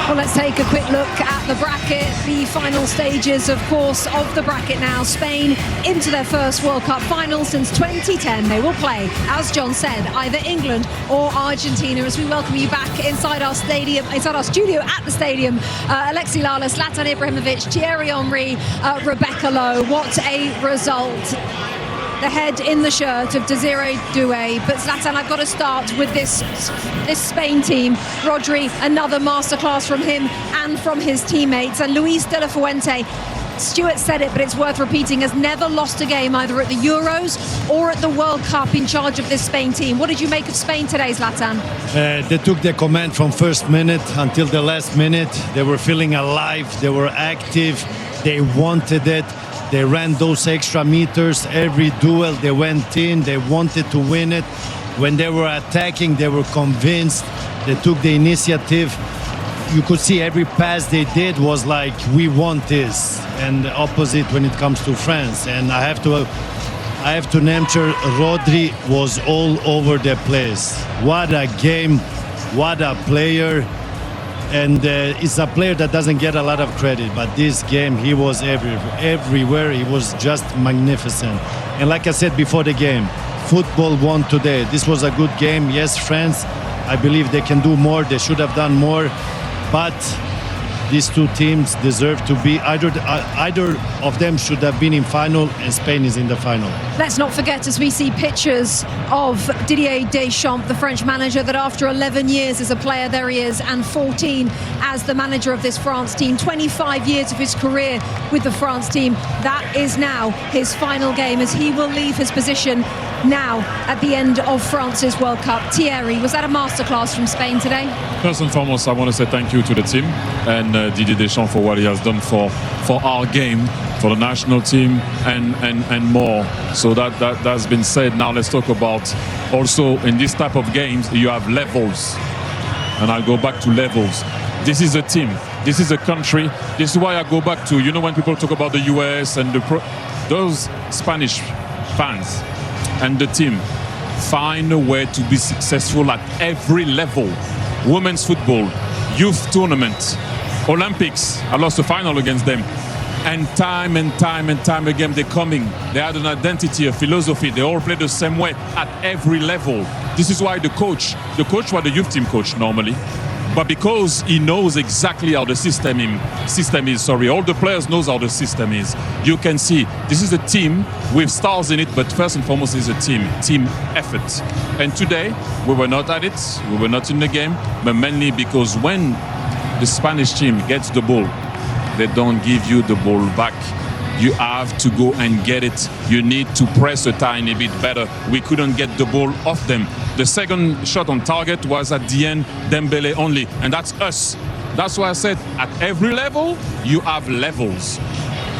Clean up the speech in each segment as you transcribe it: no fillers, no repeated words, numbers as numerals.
Well, let's take a quick look at the bracket, the final stages, of course, of the bracket now. Spain into their first World Cup final since 2010. They will play, as John said, either England or Argentina. As we welcome you back inside our stadium, inside our studio at the stadium, Alexi Lalas, Zlatan Ibrahimovic, Thierry Henry, Rebecca Lowe. What a result. The head in the shirt of Desiree Doué. But Zlatan, I've got to start with this Spain team. Rodri, another masterclass from him and from his teammates. And Luis de la Fuente, Stuart said it, but it's worth repeating, has never lost a game either at the Euros or at the World Cup in charge of this Spain team. What did you make of Spain today, Zlatan? They took the command from first minute until the last minute. They were feeling alive, they were active, they wanted it. They ran those extra meters, every duel they went in, they wanted to win it. When they were attacking, they were convinced, they took the initiative. You could see every pass they did was like, we want this. And the opposite when it comes to France. And I have to name Rodri was all over the place. What a game, what a player. And it's a player that doesn't get a lot of credit, but this game he was everywhere. He was just magnificent. And like I said before the game, football won today. This was a good game. Yes, France, I believe they can do more. They should have done more. But these two teams deserve to be, either of them should have been in final, and Spain is in the final. Let's not forget, as we see pictures of Didier Deschamps, the French manager, that after 11 years as a player, there he is, and 14 as the manager of this France team, 25 years of his career with the France team. That is now his final game, as he will leave his position now at the end of France's World Cup. Thierry, was that a masterclass from Spain today? First and foremost, I want to say thank you to the team and Didier Deschamps for what he has done for our game, for the national team, and more. So that's been said. Now let's talk about also in this type of games you have levels, and I'll go back to levels. This is a team, this is a country. This is why I go back to, you know, when people talk about the US and those Spanish fans and the team find a way to be successful at every level. Women's football, youth tournament, Olympics. I lost the final against them. And time again, they're coming. They had an identity, a philosophy. They all play the same way at every level. This is why the coach was the youth team coach normally. But because he knows exactly how the system is, all the players knows how the system is. You can see this is a team with stars in it, but first and foremost is a team effort. And today, we were not at it, we were not in the game, but mainly because when the Spanish team gets the ball, they don't give you the ball back. You have to go and get it. You need to press a tiny bit better. We couldn't get the ball off them. The second shot on target was at the end, Dembele only, and that's us. That's why I said at every level, you have levels.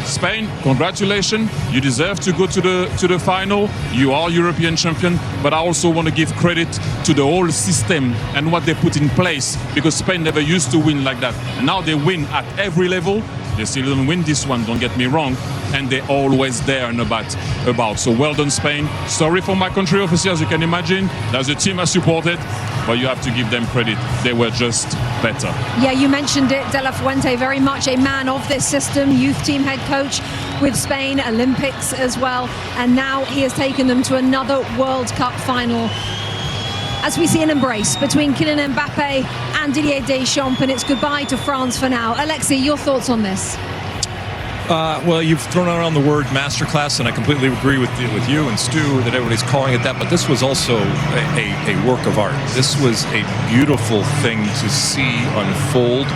Spain, congratulations. You deserve to go to the final. You are European champion, but I also want to give credit to the whole system and what they put in place, because Spain never used to win like that. And now they win at every level. They still don't win this one, don't get me wrong, and they're always there and about. So well done, Spain. Sorry for my country, obviously, as you can imagine. That's the team I supported, but you have to give them credit. They were just better. Yeah, you mentioned it, De La Fuente, very much a man of this system, youth team head coach with Spain, Olympics as well, and now he has taken them to another World Cup final. As we see an embrace between Killian Mbappé and Didier Deschamps, and it's goodbye to France for now. Alexi, your thoughts on this? Well, you've thrown around the word masterclass, and I completely agree with you and Stu that everybody's calling it that, but this was also a work of art. This was a beautiful thing to see unfold.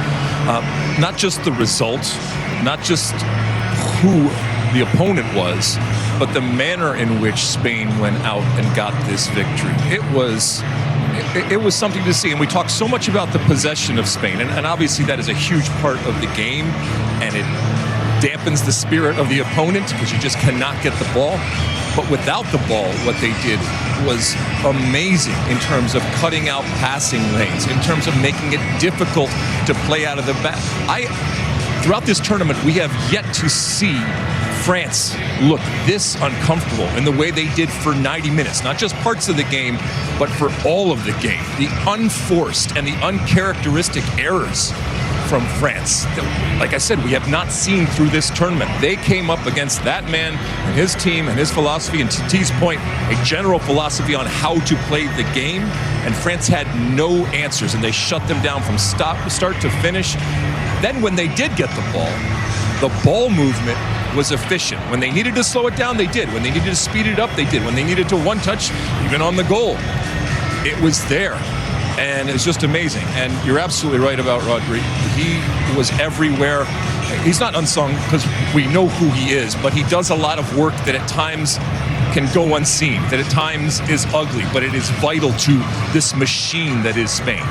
Not just the result, not just who the opponent was, but the manner in which Spain went out and got this victory. It was something to see, and we talk so much about the possession of Spain, and obviously that is a huge part of the game, and it dampens the spirit of the opponent because you just cannot get the ball. But without the ball, what they did was amazing in terms of cutting out passing lanes, in terms of making it difficult to play out of the back. Throughout this tournament, we have yet to see France look this uncomfortable in the way they did for 90 minutes. Not just parts of the game, but for all of the game. The unforced and the uncharacteristic errors from France that, like I said, we have not seen through this tournament. They came up against that man and his team and his philosophy, and to T's point, a general philosophy on how to play the game, and France had no answers, and they shut them down from start to finish. Then when they did get the ball movement was efficient. When they needed to slow it down, they did. When they needed to speed it up, they did. When they needed to one touch, even on the goal, it was there. And it's just amazing. And you're absolutely right about Rodri. He was everywhere. He's not unsung because we know who he is, but he does a lot of work that at times can go unseen, that at times is ugly, but it is vital to this machine that is Spain.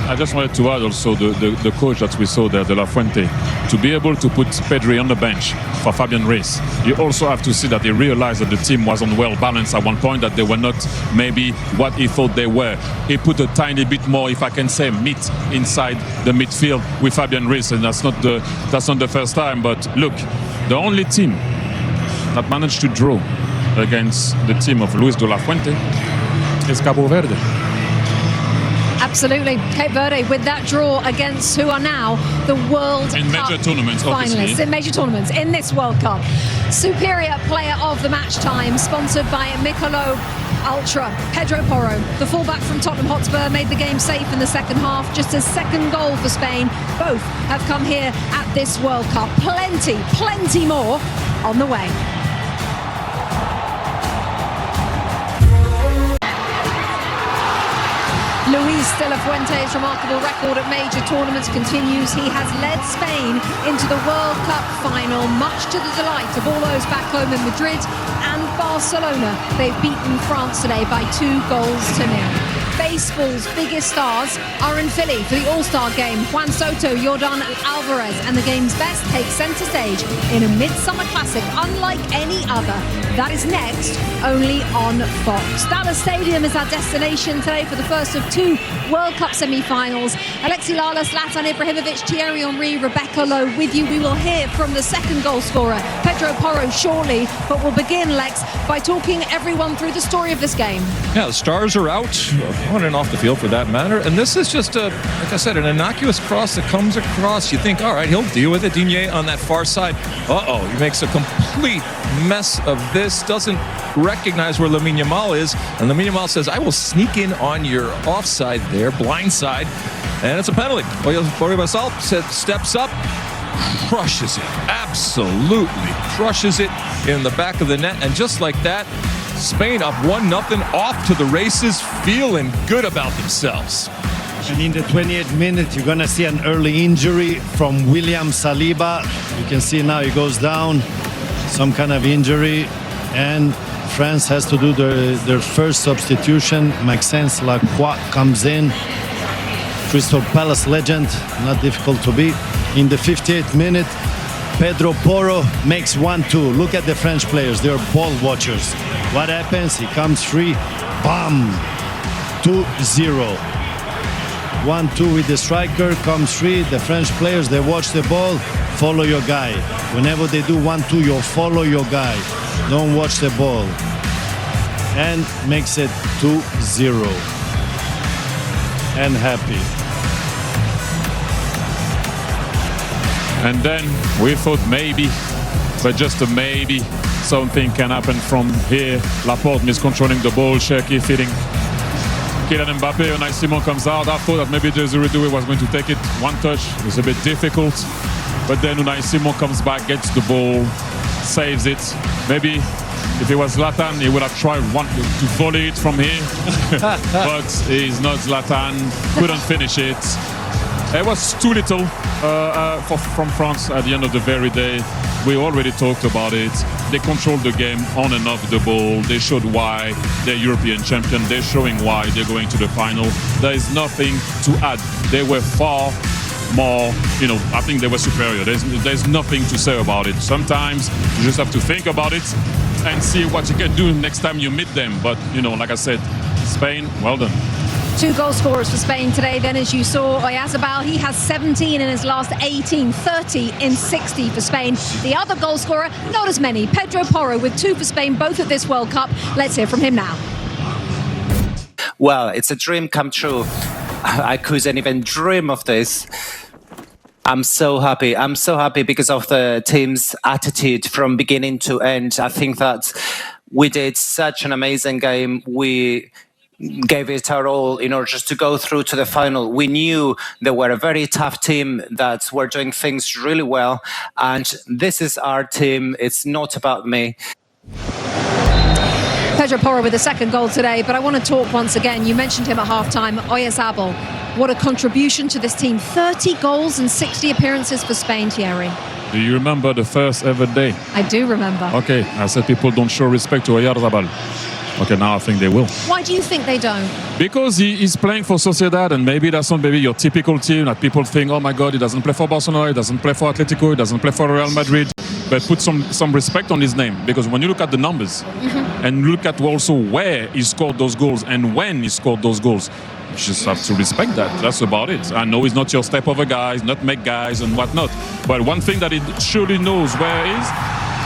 I just wanted to add also the coach that we saw there, De La Fuente, to be able to put Pedri on the bench for Fabian Ruiz. You also have to see that he realized that the team wasn't well balanced at one point, that they were not maybe what he thought they were. He put a tiny bit more, if I can say, meat inside the midfield with Fabian Ruiz, and that's not the first time. But look, the only team that managed to draw against the team of Luis De La Fuente is Cabo Verde. Absolutely. Cape Verde with that draw against who are now the World in Cup major tournaments, finalists. In major tournaments in this World Cup. Superior player of the match time, sponsored by Michelob Ultra. Pedro Porro, the fullback from Tottenham Hotspur, made the game safe in the second half. Just his second goal for Spain. Both have come here at this World Cup. Plenty more on the way. Luis De La Fuente's remarkable record at major tournaments continues. He has led Spain into the World Cup final, much to the delight of all those back home in Madrid and Barcelona. They've beaten France today by 2-0. Baseball's biggest stars are in Philly for the All-Star game. Juan Soto, Yordan Alvarez, and the game's best take center stage in a midsummer classic unlike any other. That is next, only on Fox. Dallas Stadium is our destination today for the first of two World Cup semi-finals. Alexi Lalas, Zlatan Ibrahimovic, Thierry Henry, Rebecca Lowe with you. We will hear from the second goal scorer, Pedro Porro, shortly, but we'll begin, Lex, by talking everyone through the story of this game. Yeah, the stars are out, on and off the field for that matter, and this is just like I said, an innocuous cross that comes across. You think, all right, he'll deal with it. Digne on that far side. He makes a complete mess of this, doesn't recognize where Lamine Yamal is, and Lamine Yamal says, I will sneak in on your offside there, blind side, and it's a penalty. Borja Basal steps up, crushes it, absolutely crushes it in the back of the net, and just like that, Spain up 1-0, off to the races, feeling good about themselves. And in the 28th minute, you're going to see an early injury from William Saliba. You can see now he goes down, some kind of injury, and France has to do their first substitution. Maxence Lacroix comes in. Crystal Palace legend, not difficult to beat. In the 58th minute, Pedro Porro makes 1-2. Look at the French players, they're ball watchers. What happens? He comes free, bam, 2-0. 1-2 with the striker, comes free. The French players, they watch the ball, follow your guy. Whenever they do 1-2, you follow your guy. Don't watch the ball. And makes it 2-0. And happy. And then we thought maybe, but just a maybe, something can happen from here. Laporte miscontrolling the ball, Cherki feeding Killian Mbappé. Unai Simon comes out. I thought that maybe Desiree Doué was going to take it. One touch, it was a bit difficult. But then Unai Simon comes back, gets the ball, saves it. Maybe if it was Zlatan, he would have tried to volley it from here. But he's not Zlatan, couldn't finish it. It was too little from France at the end of the very day. We already talked about it. They controlled the game on and off the ball. They showed why they're European champion. They're showing why they're going to the final. There is nothing to add. They were far more, I think they were superior. There's nothing to say about it. Sometimes you just have to think about it and see what you can do next time you meet them. But, like I said, Spain, well done. Two goal scorers for Spain today. Then, as you saw, Oyarzabal, he has 17 in his last 18, 30 in 60 for Spain. The other goal scorer, not as many. Pedro Porro with 2 for Spain, both at this World Cup. Let's hear from him now. Well, it's a dream come true. I couldn't even dream of this. I'm so happy. I'm so happy because of the team's attitude from beginning to end. I think that we did such an amazing game. We gave it our all in order just to go through to the final. We knew they were a very tough team that were doing things really well. And this is our team. It's not about me. Pedro Porro with the second goal today, but I want to talk once again. You mentioned him at halftime, Oyarzabal. What a contribution to this team. 30 goals and 60 appearances for Spain, Thierry. Do you remember the first ever day? I do remember. Okay, I said people don't show respect to Oyarzabal. Okay, now I think they will. Why do you think they don't? Because he's playing for Sociedad, and maybe that's not maybe your typical team that people think, oh my God, he doesn't play for Barcelona, he doesn't play for Atletico, he doesn't play for Real Madrid. But put some respect on his name, because when you look at the numbers and look at also where he scored those goals and when he scored those goals, you just have to respect that. That's about it. I know he's not your step over guys, not make guys and whatnot. But one thing that he surely knows where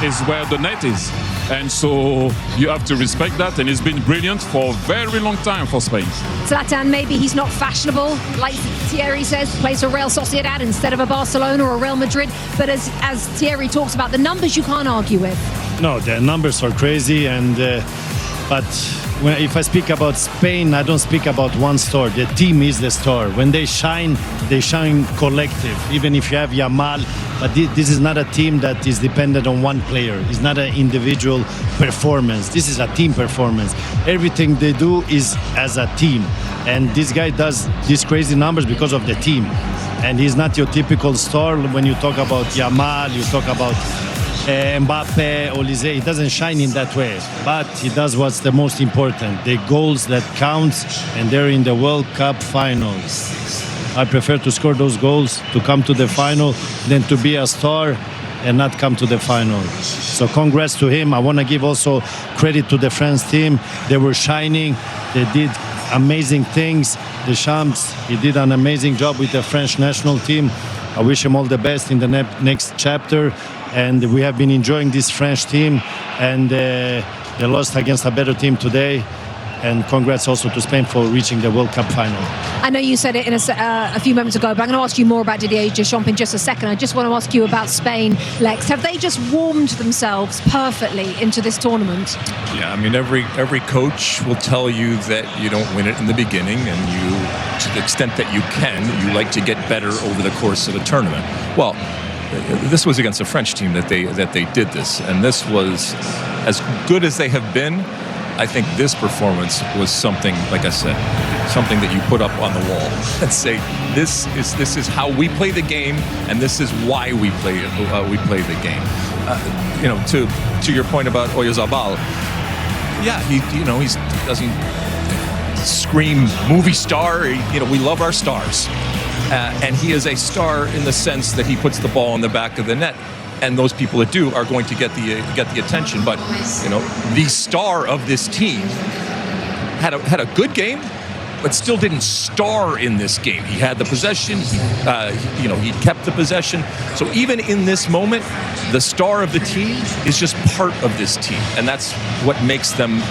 is where the net is. And so you have to respect that, and he's been brilliant for a very long time for Spain. Zlatan, maybe he's not fashionable, like Thierry says, plays for Real Sociedad instead of a Barcelona or a Real Madrid. But as Thierry talks about, the numbers you can't argue with. No, the numbers are crazy, and but if I speak about Spain, I don't speak about one star. The team is the star. When they shine collective. Even if you have Yamal, but this is not a team that is dependent on one player. It's not an individual performance. This is a team performance. Everything they do is as a team, and this guy does these crazy numbers because of the team. And he's not your typical star. When you talk about Yamal, you talk about Mbappe, Olise, he doesn't shine in that way, but he does what's the most important, the goals that counts, and they're in the World Cup finals. I prefer to score those goals, to come to the final, than to be a star and not come to the final. So congrats to him. I want to give also credit to the France team. They were shining, they did amazing things. Deschamps, he did an amazing job with the French national team. I wish him all the best in the next chapter. And we have been enjoying this French team, and they lost against a better team today. And congrats also to Spain for reaching the World Cup final. I know you said it in a few moments ago, but I'm going to ask you more about Didier Deschamps in just a second. I just want to ask you about Spain, Lex. Have they just warmed themselves perfectly into this tournament? Yeah, I mean, every coach will tell you that you don't win it in the beginning, and you, to the extent that you can, you like to get better over the course of a tournament. Well, this was against a French team that they did this, and this was as good as they have been. I think this performance was something, like I said, something that you put up on the wall and say, this is how we play the game, and this is why we play the game. You know, to your point about Oyarzabal, yeah, he doesn't scream movie star. We love our stars. And he is a star in the sense that he puts the ball in the back of the net, and those people that do are going to get the attention. But the star of this team had a good game, but still didn't star in this game. He had the possession. He kept the possession. So even in this moment, the star of the team is just part of this team, and that's what makes them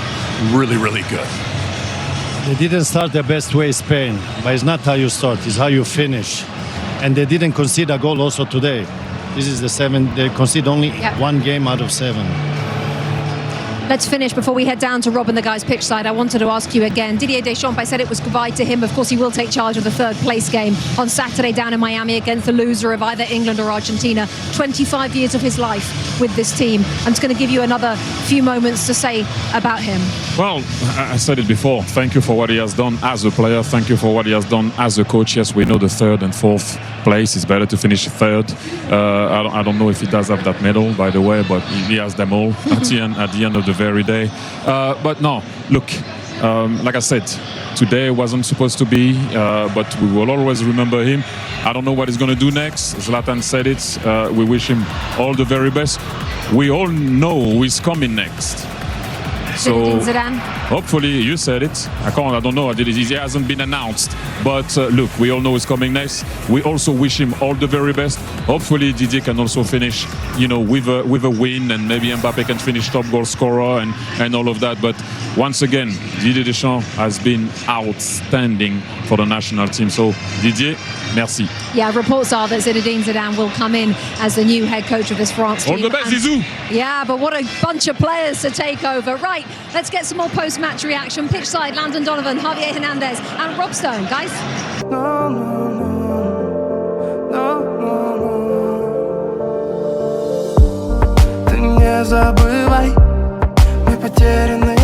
really, really good. They didn't start the best way, Spain, but it's not how you start, it's how you finish. And they didn't concede a goal also today. This is the 7th, they concede only one game out of 7. Let's finish before we head down to Rob and the guys pitch side. I wanted to ask you again, Didier Deschamps, I said it was goodbye to him. Of course, he will take charge of the third place game on Saturday down in Miami against the loser of either England or Argentina. 25 years of his life with this team. I'm just going to give you another few moments to say about him. Well, I said it before. Thank you for what he has done as a player. Thank you for what he has done as a coach. Yes, we know the third and fourth place. It's better to finish third. I don't know if he does have that medal, by the way, but he has them all at the end of the very day. But no, look, like I said, today wasn't supposed to be, but we will always remember him. I don't know what he's going to do next. Zlatan said it. We wish him all the very best. We all know who is coming next. Zinedine Zidane. hopefully, you said it. I don't know. It hasn't been announced. But look, we all know it's coming next. We also wish him all the very best. Hopefully, Didier can also finish, with a win, and maybe Mbappe can finish top goal scorer and all of that. But once again, Didier Deschamps has been outstanding for the national team. So, Didier, merci. Yeah, reports are that Zinedine Zidane will come in as the new head coach of this France team. All the best, Zizou! Yeah, but what a bunch of players to take over. Right, let's get some more post-match reaction. Pitch side, Landon Donovan, Javier Hernandez and Rob Stone. Guys? No, Ты не забывай, мы потеряны